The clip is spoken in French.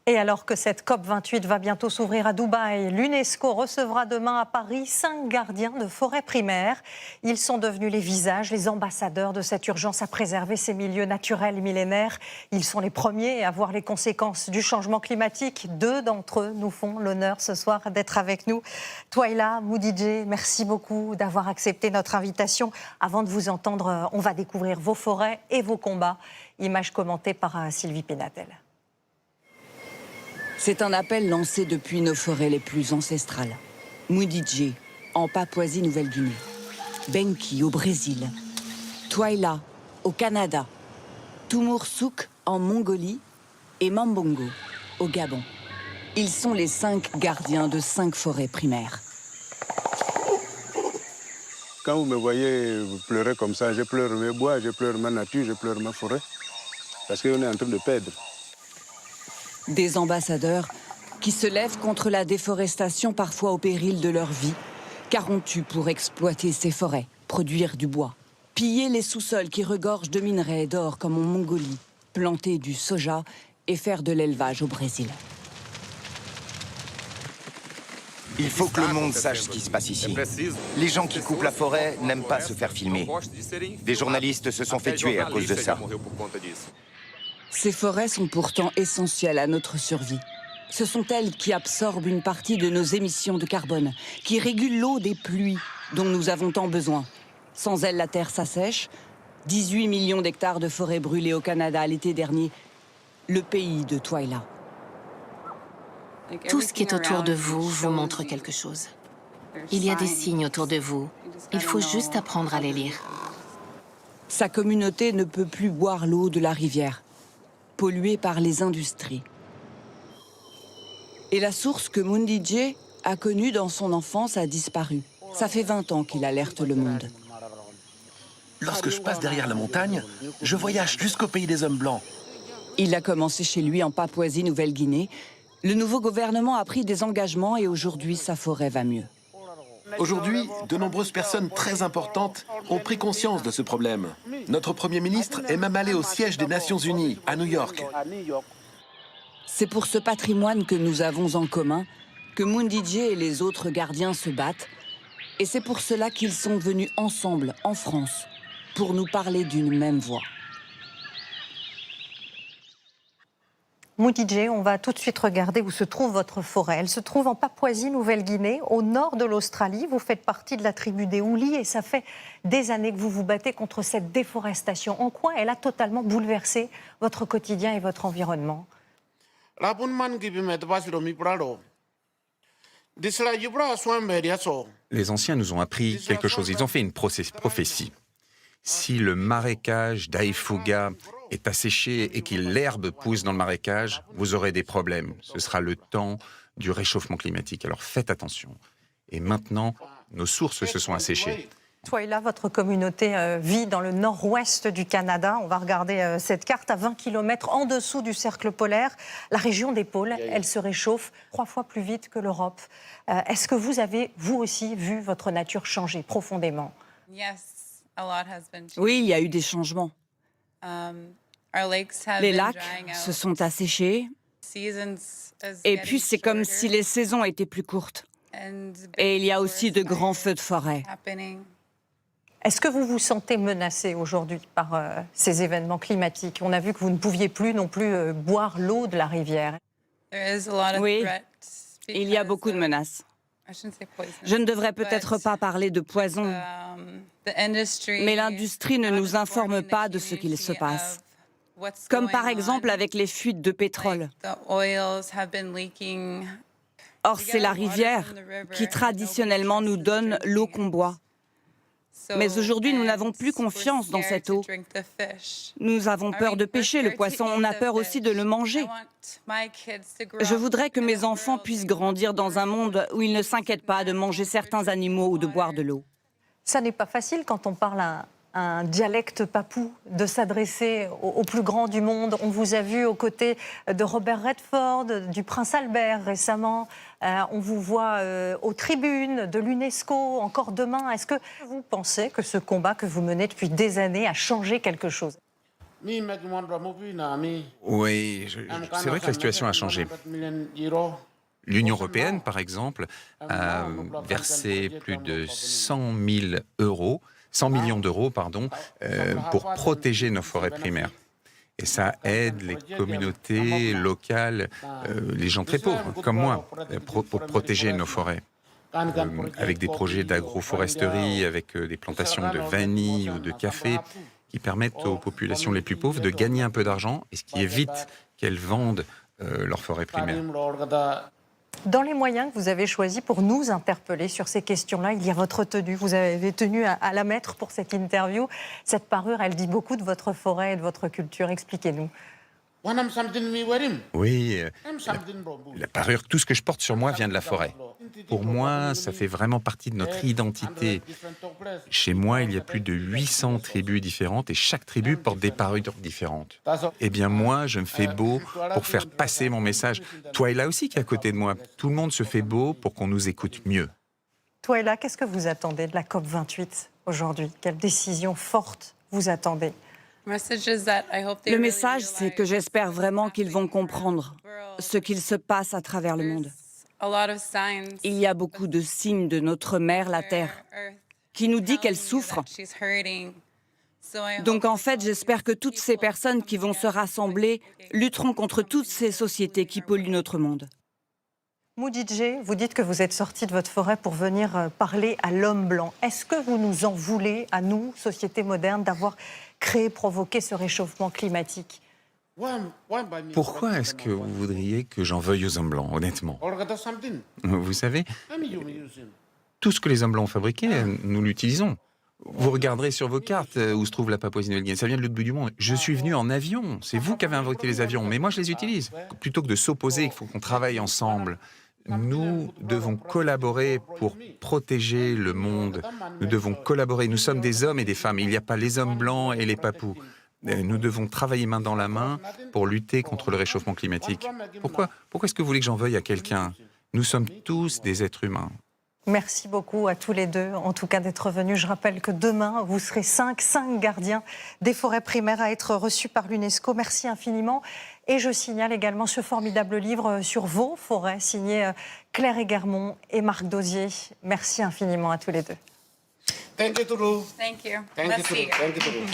Et alors que cette COP28 va bientôt s'ouvrir à Dubaï, l'UNESCO recevra demain à Paris 5 gardiens de forêt primaire. Ils sont devenus les visages, les ambassadeurs de cette urgence à préserver ces milieux naturels et millénaires. Ils sont les premiers à voir les conséquences du changement climatique. 2 d'entre eux nous font l'honneur ce soir d'être avec nous. Twyla, Mudije, merci beaucoup d'avoir accepté notre invitation. Avant de vous entendre, on va découvrir vos forêts et vos combats. Images commentées par Sylvie Pénatel. C'est un appel lancé depuis nos forêts les plus ancestrales. Mudije, en Papouasie-Nouvelle-Guinée. Benki, au Brésil. Twyla, au Canada. Tumursouk, en Mongolie. Et Mambongo, au Gabon. Ils sont les 5 gardiens de 5 forêts primaires. Quand vous me voyez pleurer comme ça, je pleure mes bois, je pleure ma nature, je pleure ma forêt. Parce qu'on est en train de perdre. Des ambassadeurs qui se lèvent contre la déforestation parfois au péril de leur vie, car on tue pour exploiter ces forêts, produire du bois, piller les sous-sols qui regorgent de minerais d'or comme en Mongolie, planter du soja et faire de l'élevage au Brésil. Il faut que le monde sache ce qui se passe ici. Les gens qui coupent la forêt n'aiment pas se faire filmer. Des journalistes se sont fait tuer à cause de ça. Ces forêts sont pourtant essentielles à notre survie. Ce sont elles qui absorbent une partie de nos émissions de carbone, qui régulent l'eau des pluies dont nous avons tant besoin. Sans elles, la terre s'assèche. 18 millions d'hectares de forêts brûlées au Canada l'été dernier. Le pays de Twyla. Tout ce qui est autour de vous vous montre quelque chose. Il y a des signes autour de vous. Il faut juste apprendre à les lire. Sa communauté ne peut plus boire l'eau de la rivière, polluée par les industries. Et la source que Mudije a connue dans son enfance a disparu. Ça fait 20 ans qu'il alerte le monde. Lorsque je passe derrière la montagne, je voyage jusqu'au pays des hommes blancs. Il a commencé chez lui en Papouasie-Nouvelle-Guinée. Le nouveau gouvernement a pris des engagements et aujourd'hui, sa forêt va mieux. Aujourd'hui, de nombreuses personnes très importantes ont pris conscience de ce problème. Notre Premier ministre est même allé au siège des Nations Unies, à New York. C'est pour ce patrimoine que nous avons en commun que Mudije et les autres gardiens se battent. Et c'est pour cela qu'ils sont venus ensemble, en France, pour nous parler d'une même voix. Mudije, on va tout de suite regarder où se trouve votre forêt. Elle se trouve en Papouasie-Nouvelle-Guinée, au nord de l'Australie. Vous faites partie de la tribu des Houlis et ça fait des années que vous vous battez contre cette déforestation. En quoi elle a totalement bouleversé votre quotidien et votre environnement ? Les anciens nous ont appris quelque chose. Ils ont fait une prophétie. Si le marécage d'Aifuga est asséché et que l'herbe pousse dans le marécage, vous aurez des problèmes. Ce sera le temps du réchauffement climatique. Alors faites attention. Et maintenant, nos sources se sont asséchées. Twyla, votre communauté vit dans le nord-ouest du Canada. On va regarder cette carte à 20 km en dessous du cercle polaire. La région des pôles, elle se réchauffe 3 fois plus vite que l'Europe. Est-ce que vous avez, vous aussi, vu votre nature changer profondément ? Oui, il y a eu des changements. Les lacs se sont asséchés. Et puis, c'est comme si les saisons étaient plus courtes. Et il y a aussi de grands feux de forêt. Est-ce que vous vous sentez menacé aujourd'hui par ces événements climatiques ? On a vu que vous ne pouviez plus non plus boire l'eau de la rivière. Oui, il y a beaucoup de menaces. Je ne devrais peut-être pas parler de poison, mais l'industrie ne nous informe pas de ce qu'il se passe. Comme par exemple avec les fuites de pétrole. Or, c'est la rivière qui traditionnellement nous donne l'eau qu'on boit. Mais aujourd'hui, nous n'avons plus confiance dans cette eau. Nous avons peur de pêcher le poisson, on a peur aussi de le manger. Je voudrais que mes enfants puissent grandir dans un monde où ils ne s'inquiètent pas de manger certains animaux ou de boire de l'eau. Ça n'est pas facile quand on parle un dialecte papou de s'adresser au plus grand du monde. On vous a vu aux côtés de Robert Redford, du prince Albert récemment. On vous voit aux tribunes de l'UNESCO encore demain. Est-ce que vous pensez que ce combat que vous menez depuis des années a changé quelque chose ? Oui, c'est vrai que la situation a changé. L'Union européenne, par exemple, a versé plus de 100 millions d'euros, pour protéger nos forêts primaires. Et ça aide les communautés locales, les gens très pauvres, comme moi, pour protéger nos forêts. Avec des projets d'agroforesterie, avec des plantations de vanille ou de café, qui permettent aux populations les plus pauvres de gagner un peu d'argent, et ce qui évite qu'elles vendent leurs forêts primaires. Dans les moyens que vous avez choisis pour nous interpeller sur ces questions-là, il y a votre tenue. Vous avez tenu à la mettre pour cette interview. Cette parure, elle dit beaucoup de votre forêt et de votre culture. Expliquez-nous. Oui, la parure, tout ce que je porte sur moi vient de la forêt. Pour moi, ça fait vraiment partie de notre identité. Chez moi, il y a plus de 800 tribus différentes et chaque tribu porte des parures différentes. Eh bien moi, je me fais beau pour faire passer mon message. Twyla aussi qui est à côté de moi. Tout le monde se fait beau pour qu'on nous écoute mieux. Twyla, qu'est-ce que vous attendez de la COP28 aujourd'hui? Quelle décision forte vous attendez? Le message, c'est que j'espère vraiment qu'ils vont comprendre ce qu'il se passe à travers le monde. Il y a beaucoup de signes de notre mère, la Terre, qui nous dit qu'elle souffre. Donc en fait, j'espère que toutes ces personnes qui vont se rassembler lutteront contre toutes ces sociétés qui polluent notre monde. Mudije, vous dites que vous êtes sorti de votre forêt pour venir parler à l'homme blanc. Est-ce que vous nous en voulez, à nous, société moderne, d'avoir créé, provoqué ce réchauffement climatique? Pourquoi est-ce que vous voudriez que j'en veuille aux hommes blancs, honnêtement? Vous savez, tout ce que les hommes blancs ont fabriqué, nous l'utilisons. Vous regarderez sur vos cartes où se trouve la Papouasie-Nouvelle-Guinée. Ça vient de l'autre bout du monde. Je suis venu en avion. C'est vous qui avez inventé les avions. Mais moi, je les utilise. Plutôt que de s'opposer, il faut qu'on travaille ensemble. Nous devons collaborer pour protéger le monde. Nous devons collaborer. Nous sommes des hommes et des femmes. Il n'y a pas les hommes blancs et les papous. Nous devons travailler main dans la main pour lutter contre le réchauffement climatique. Pourquoi est-ce que vous voulez que j'en veuille à quelqu'un? Nous sommes tous des êtres humains. Merci beaucoup à tous les deux, en tout cas d'être venus. Je rappelle que demain, vous serez 5 gardiens des forêts primaires à être reçus par l'UNESCO. Merci infiniment. Et je signale également ce formidable livre sur vos forêts, signé Claire Eguermont et Marc Dauzier. Merci infiniment à tous les deux. Thank you, Toulou. Thank you. Thank you, Toulou. Thank you, Toulou.